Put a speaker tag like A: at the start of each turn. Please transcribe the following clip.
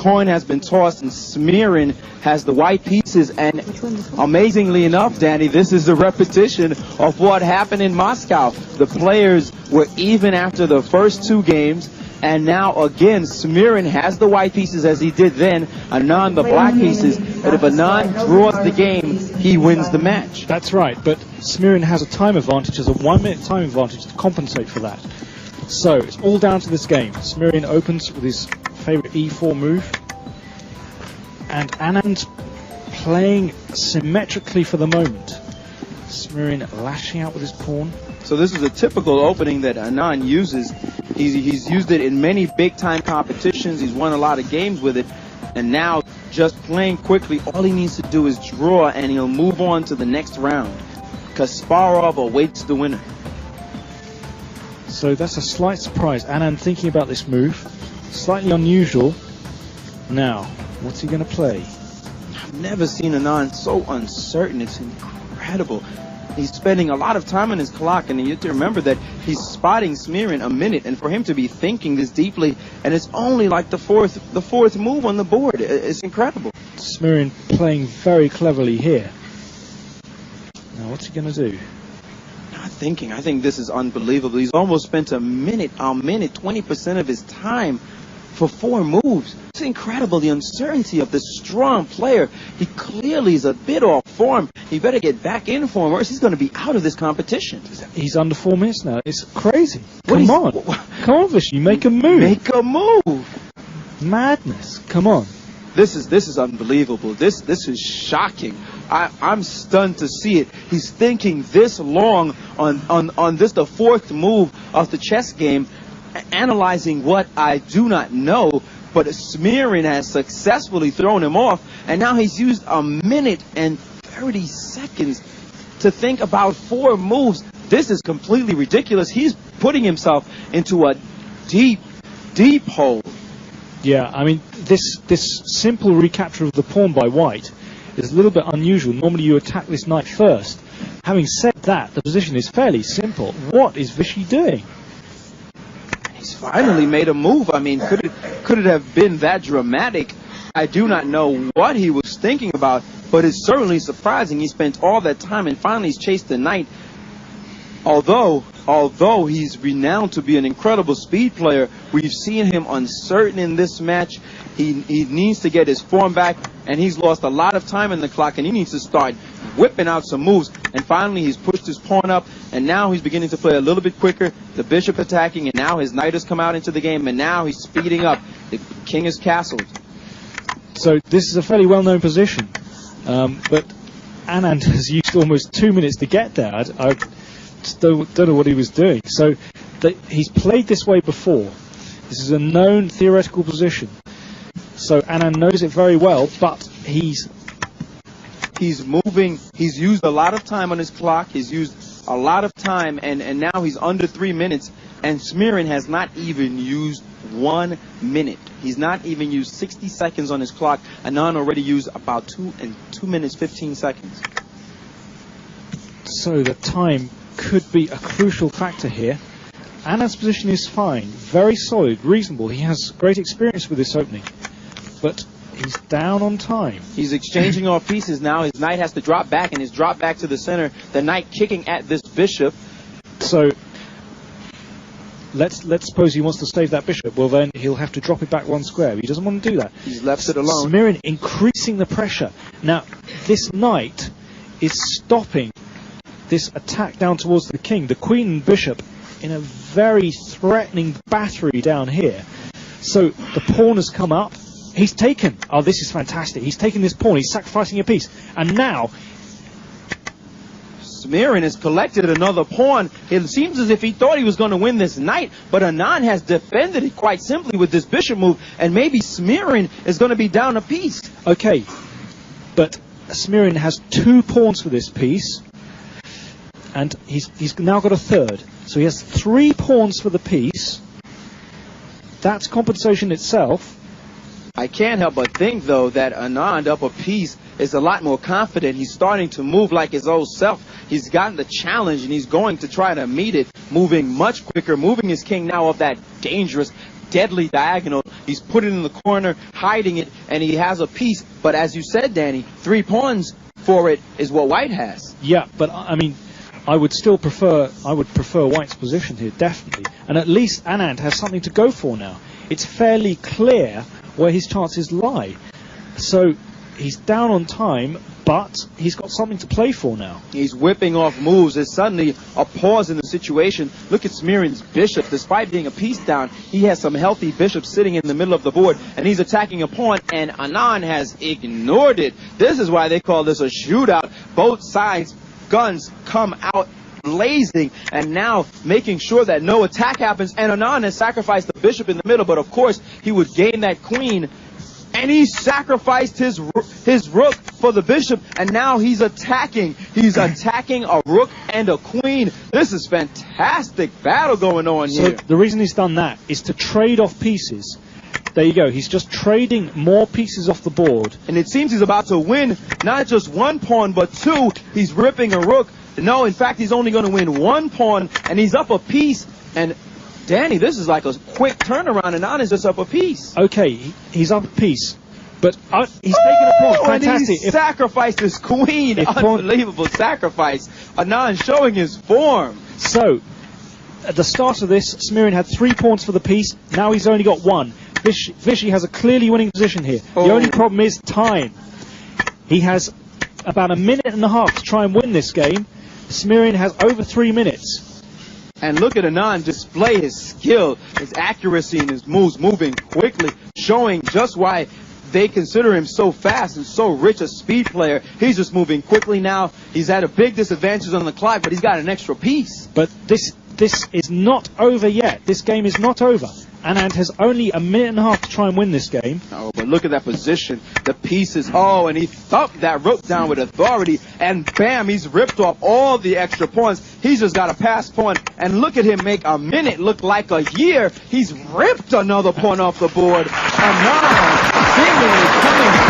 A: coin has been tossed and Smirin has the white pieces, and amazingly enough, Danny, this is the repetition of what happened in Moscow. The players were even after the first 2 games, and now again Smirin has the white pieces as he did then, Anand the black pieces, but if Anand draws the game, he wins the match.
B: That's right, but Smirin has a time advantage, as a 1-minute time advantage to compensate for that. So it's all down to this game. Smirin opens with his favorite E4 move, and Anand playing symmetrically for the moment. Smirin lashing out with his pawn.
A: So this is a typical opening that Anand uses. He's used it in many big-time competitions. He's won a lot of games with it, and now just playing quickly, all he needs to do is draw, and he'll move on to the next round. Kasparov awaits the winner.
B: So that's a slight surprise. Anand thinking about this move. Slightly unusual. Now, what's he going to play?
A: I've never seen Anand so uncertain. It's incredible. He's spending a lot of time on his clock, and you have to remember that he's spotting Smirin a minute, and for him to be thinking this deeply, and it's only like the fourth move on the board. It's incredible.
B: Smirin playing very cleverly here. Now, what's he going to do?
A: Not thinking. I think this is unbelievable. He's almost spent a minute, 20% of his time for 4 moves. It's incredible, the uncertainty of this strong player. He clearly is a bit off form. He better get back in form, or else he's going to be out of this competition.
B: He's under 4 minutes now. It's crazy. Come on, Vishy, make a move.
A: Make a move.
B: Madness. Come on.
A: This is unbelievable. This is shocking. I'm stunned to see it. He's thinking this long on this, the 4th move of the chess game, analyzing what I do not know, but Smirin has successfully thrown him off, and now he's used a minute and 30 seconds to think about 4 moves. This is completely ridiculous. He's putting himself into a deep, deep hole.
B: Yeah, I mean, this simple recapture of the pawn by white is a little bit unusual. Normally you attack this knight first. Having said that, the position is fairly simple. What is Vishy doing?
A: He's finally made a move. I mean, could it have been that dramatic? I do not know what he was thinking about, but it's certainly surprising. He spent all that time and finally he's chased the knight. Although he's renowned to be an incredible speed player, we've seen him uncertain in this match. He needs to get his form back, and he's lost a lot of time in the clock, and he needs to start whipping out some moves. And finally, he's pushed his pawn up, and now he's beginning to play a little bit quicker. The bishop attacking, and now his knight has come out into the game, and now he's speeding up. The king is castled.
B: So this is a fairly well-known position, but Anand has used almost 2 minutes to get there. I just don't know what he was doing. So he's played this way before. This is a known theoretical position. So Anand knows it very well, but he's moving.
A: He's used a lot of time on his clock. He's used a lot of time, and now he's under 3 minutes, and Smirin has not even used 1 minute. He's not even used 60 seconds on his clock. Anand already used about 2 minutes 15 seconds.
B: So the time could be a crucial factor here. Anand's position is fine, very solid, reasonable. He has great experience with this opening, but he's down on time.
A: He's exchanging off pieces now. His knight has to drop back, and he's dropped back to the center. The knight kicking at this bishop.
B: So let's suppose he wants to save that bishop. Well, then he'll have to drop it back 1 square. He doesn't want to do that.
A: He's left it alone.
B: Smirin increasing the pressure. Now, this knight is stopping this attack down towards the king. The queen and bishop in a very threatening battery down here. So the pawn has come up. He's taken. Oh, this is fantastic. He's taken this pawn. He's sacrificing a piece. And now
A: Smirin has collected another pawn. It seems as if he thought he was going to win this knight, but Anand has defended it quite simply with this bishop move, and maybe Smirin is going to be down a piece.
B: Okay, but Smirin has 2 pawns for this piece, and he's now got a third. So he has 3 pawns for the piece. That's compensation itself.
A: I can't help but think, though, that Anand up a piece is a lot more confident. He's starting to move like his old self. He's gotten the challenge, and he's going to try to meet it, moving much quicker, moving his king now up that dangerous, deadly diagonal, He's put it in the corner, hiding it, and he has a piece. But as you said, Danny, 3 pawns for it is what White has.
B: Yeah, but I mean, I would prefer White's position here, definitely. And at least Anand has something to go for now. It's fairly clear where his chances lie. So he's down on time, but he's got something to play for now.
A: He's whipping off moves. There's suddenly a pause in the situation. Look at Smirin's bishop. Despite being a piece down, he has some healthy bishops sitting in the middle of the board, and he's attacking a pawn, and Anand has ignored it. This is why they call this a shootout. Both sides' guns come out blazing, and now making sure that no attack happens, and Anand has sacrificed the bishop in the middle, but of course he would gain that queen. And he sacrificed his rook for the bishop, and now he's attacking. He's attacking a rook and a queen. This is fantastic battle going on here.
B: So the reason he's done that is to trade off pieces. There you go. He's just trading more pieces off the board.
A: And it seems he's about to win not just 1 pawn, but 2. He's ripping a rook. No, in fact, he's only going to win 1 pawn, and he's up a piece. And Danny, this is like a quick turnaround, and Anand is just up a piece.
B: Okay, he's up a piece, but he's taken a pawn. Fantastic.
A: And he sacrificed his queen. Unbelievable sacrifice. Anand showing his form.
B: So, at the start of this, Smirin had 3 pawns for the piece. Now he's only got 1. Vishy has a clearly winning position here. The only problem is time. He has about 1.5 minutes to try and win this game. Smirin has over 3 minutes.
A: And look at Anand display his skill, his accuracy, and his moves, moving quickly, showing just why they consider him so fast and so rich a speed player. He's just moving quickly now. He's at a big disadvantage on the clock, but he's got an extra piece.
B: But this is not over yet. This game is not over. Anand has only 1.5 minutes to try and win this game.
A: Oh, but look at that position. The pieces. Oh, and he thumped that rook down with authority. And bam, he's ripped off all the extra pawns. He's just got a pass pawn. And look at him make a minute look like a year. He's ripped another pawn off the board. Anand seemingly coming